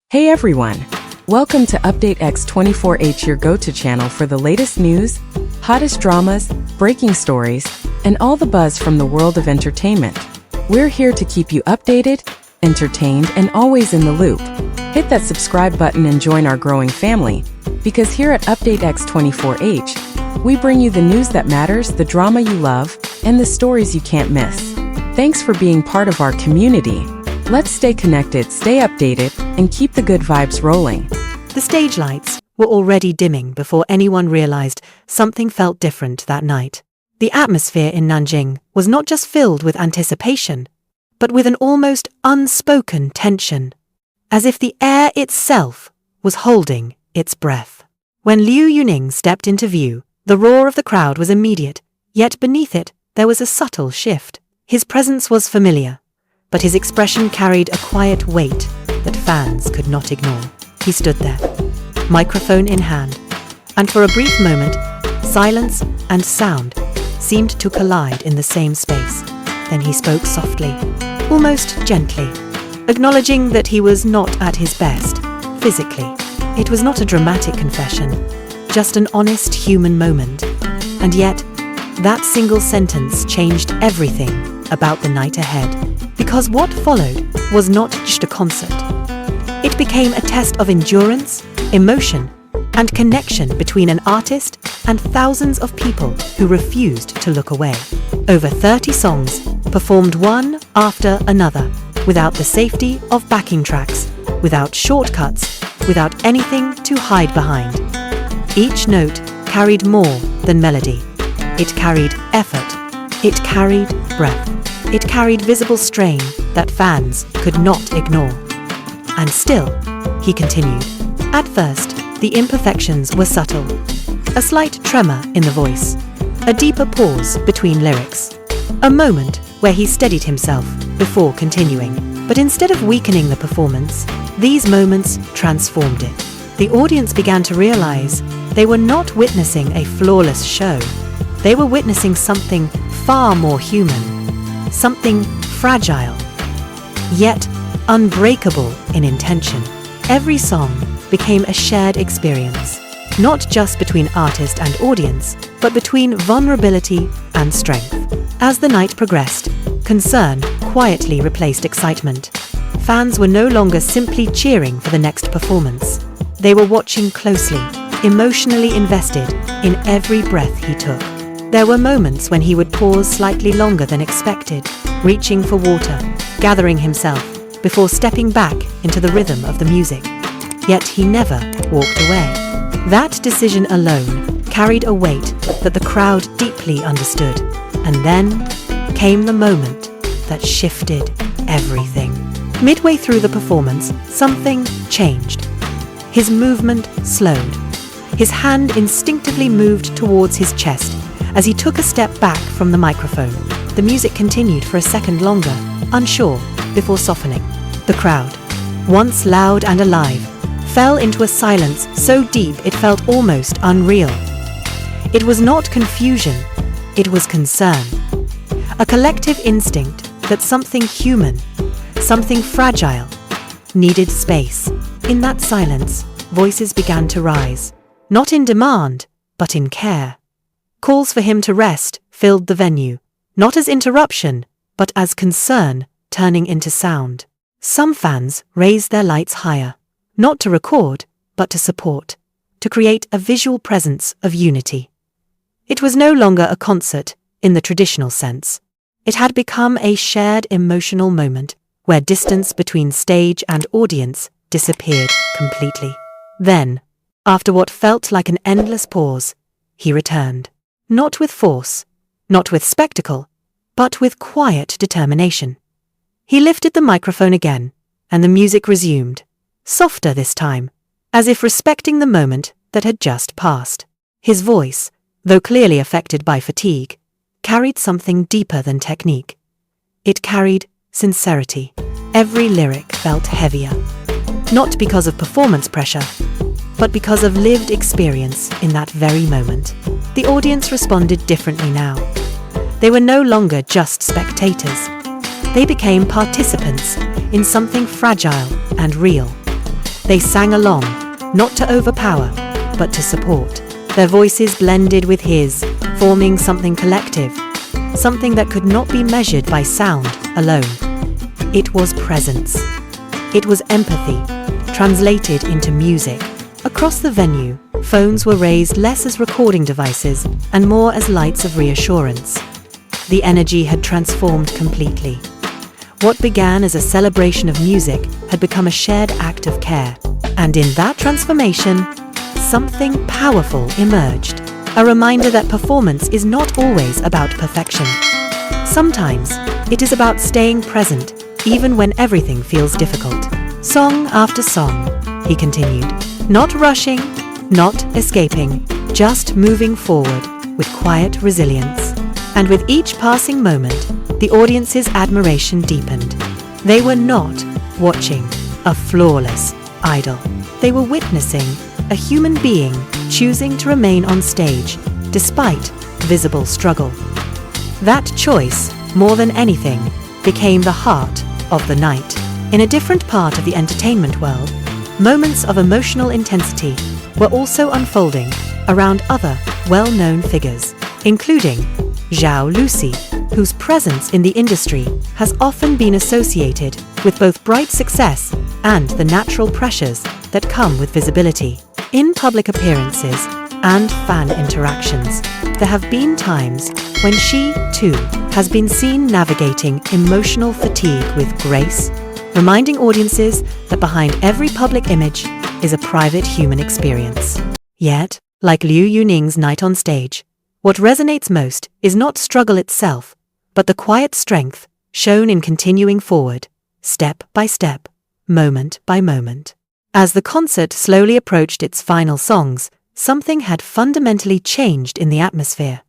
Hey everyone! Welcome to Update X24H, your go-to channel for the latest news, hottest dramas, breaking stories, and all the buzz from the world of entertainment. We're here to keep you updated, entertained, and always in the loop. Hit that subscribe button and join our growing family, because here at Update X24H, we bring you the news that matters, the drama you love, and the stories you can't miss. Thanks for being part of our community. Let's stay connected, stay updated, and keep the good vibes rolling. The stage lights were already dimming before anyone realized something felt different that night. The atmosphere in Nanjing was not just filled with anticipation, but with an almost unspoken tension, as if the air itself was holding its breath. When Liu Yuning stepped into view, the roar of the crowd was immediate, yet beneath it there was a subtle shift. His presence was familiar, but his expression carried a quiet weight that fans could not ignore. He stood there, microphone in hand, and for a brief moment, silence and sound seemed to collide in the same space. Then he spoke softly, almost gently, acknowledging that he was not at his best, physically. It was not a dramatic confession, just an honest human moment. And yet, that single sentence changed everything about the night ahead, because what followed was not just a concert. It became a test of endurance, emotion, and connection between an artist and thousands of people who refused to look away. Over 30 songs, performed one after another, without the safety of backing tracks, without shortcuts, without anything to hide behind. Each note carried more than melody. It carried effort. It carried breath. It carried visible strain that fans could not ignore. And still, he continued. At first, the imperfections were subtle. A slight tremor in the voice, a deeper pause between lyrics, a moment where he steadied himself before continuing. But instead of weakening the performance, these moments transformed it. The audience began to realize they were not witnessing a flawless show. They were witnessing something far more human, something fragile, yet unbreakable in intention. Every song became a shared experience, not just between artist and audience, but between vulnerability and strength. As the night progressed, concern quietly replaced excitement. Fans were no longer simply cheering for the next performance. They were watching closely, emotionally invested in every breath he took. There were moments when he would pause slightly longer than expected, reaching for water, gathering himself, before stepping back into the rhythm of the music. Yet he never walked away. That decision alone carried a weight that the crowd deeply understood. And then came the moment that shifted everything. Midway through the performance, something changed. His movement slowed. His hand instinctively moved towards his chest as he took a step back from the microphone. The music continued for a second longer, unsure, before softening. The crowd, once loud and alive, fell into a silence so deep it felt almost unreal. It was not confusion, it was concern. A collective instinct that something human, something fragile, needed space. In that silence, voices began to rise, not in demand, but in care. Calls for him to rest filled the venue, not as interruption, but as concern turning into sound. Some fans raised their lights higher, not to record, but to support, to create a visual presence of unity. It was no longer a concert in the traditional sense. It had become a shared emotional moment where distance between stage and audience disappeared completely. Then, after what felt like an endless pause, he returned. Not with force, not with spectacle, but with quiet determination. He lifted the microphone again, and the music resumed, softer this time, as if respecting the moment that had just passed. His voice, though clearly affected by fatigue, carried something deeper than technique. It carried sincerity. Every lyric felt heavier, not because of performance pressure, but because of lived experience in that very moment. The audience responded differently now. They were no longer just spectators. They became participants in something fragile and real. They sang along, not to overpower, but to support. Their voices blended with his, forming something collective, something that could not be measured by sound alone. It was presence. It was empathy, translated into music. Across the venue, phones were raised less as recording devices and more as lights of reassurance. The energy had transformed completely. What began as a celebration of music had become a shared act of care. And in that transformation, something powerful emerged. A reminder that performance is not always about perfection. Sometimes, it is about staying present, even when everything feels difficult. Song after song, he continued. Not rushing, not escaping, just moving forward with quiet resilience. And with each passing moment, the audience's admiration deepened. They were not watching a flawless idol. They were witnessing a human being choosing to remain on stage despite visible struggle. That choice, more than anything, became the heart of the night. In a different part of the entertainment world, moments of emotional intensity were also unfolding around other well-known figures, including Zhao Lusi, whose presence in the industry has often been associated with both bright success and the natural pressures that come with visibility. In public appearances and fan interactions, there have been times when she, too, has been seen navigating emotional fatigue with grace, reminding audiences that behind every public image is a private human experience. Yet, like Liu Yuning's night on stage, what resonates most is not struggle itself, but the quiet strength shown in continuing forward, step by step, moment by moment. As the concert slowly approached its final songs, something had fundamentally changed in the atmosphere.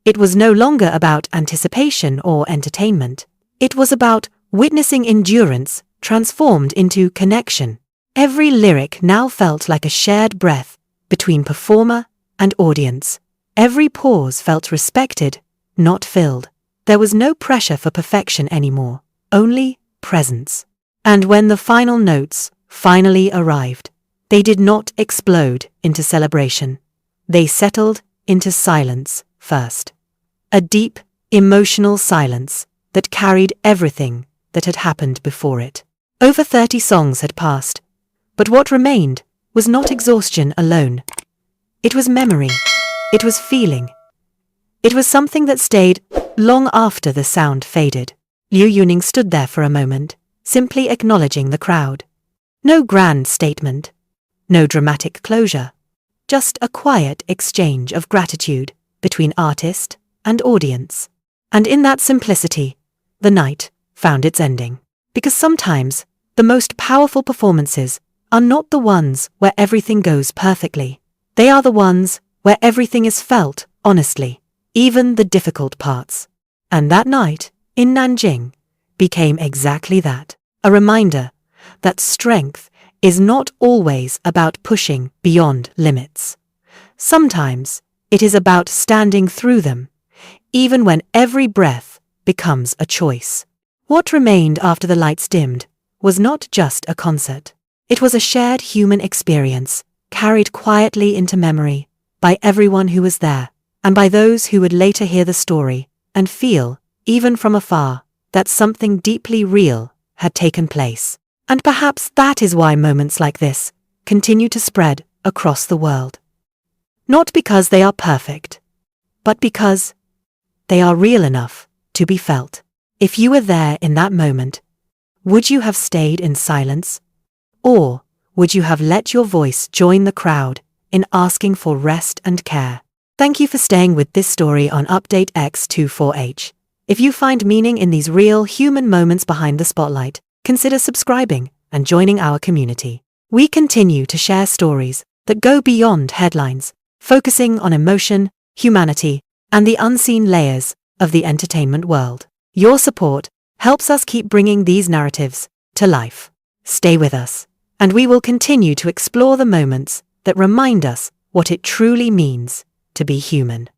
It was no longer about anticipation or entertainment. It was about witnessing endurance transformed into connection. Every lyric now felt like a shared breath between performer and audience. Every pause felt respected, not filled. There was no pressure for perfection anymore, only presence. And when the final notes finally arrived, they did not explode into celebration. They settled into silence first. A deep, emotional silence that carried everything that had happened before it. Over 30 songs had passed, but what remained was not exhaustion alone. It was memory. It was feeling. It was something that stayed long after the sound faded. Liu Yuning stood there for a moment, simply acknowledging the crowd. No grand statement, no dramatic closure, just a quiet exchange of gratitude between artist and audience. And in that simplicity, the night found its ending. Because sometimes, the most powerful performances are not the ones where everything goes perfectly. They are the ones where everything is felt honestly, even the difficult parts. And that night, in Nanjing, became exactly that. A reminder that strength is not always about pushing beyond limits. Sometimes it is about standing through them, even when every breath becomes a choice. What remained after the lights dimmed was not just a concert. It was a shared human experience, carried quietly into memory by everyone who was there, and by those who would later hear the story and feel, even from afar, that something deeply real had taken place. And perhaps that is why moments like this continue to spread across the world. Not because they are perfect, but because they are real enough to be felt. If you were there in that moment, would you have stayed in silence? Or would you have let your voice join the crowd in asking for rest and care? Thank you for staying with this story on Update X24H. If you find meaning in these real human moments behind the spotlight, consider subscribing and joining our community. We continue to share stories that go beyond headlines, focusing on emotion, humanity, and the unseen layers of the entertainment world. Your support helps us keep bringing these narratives to life. Stay with us, and we will continue to explore the moments that remind us what it truly means to be human.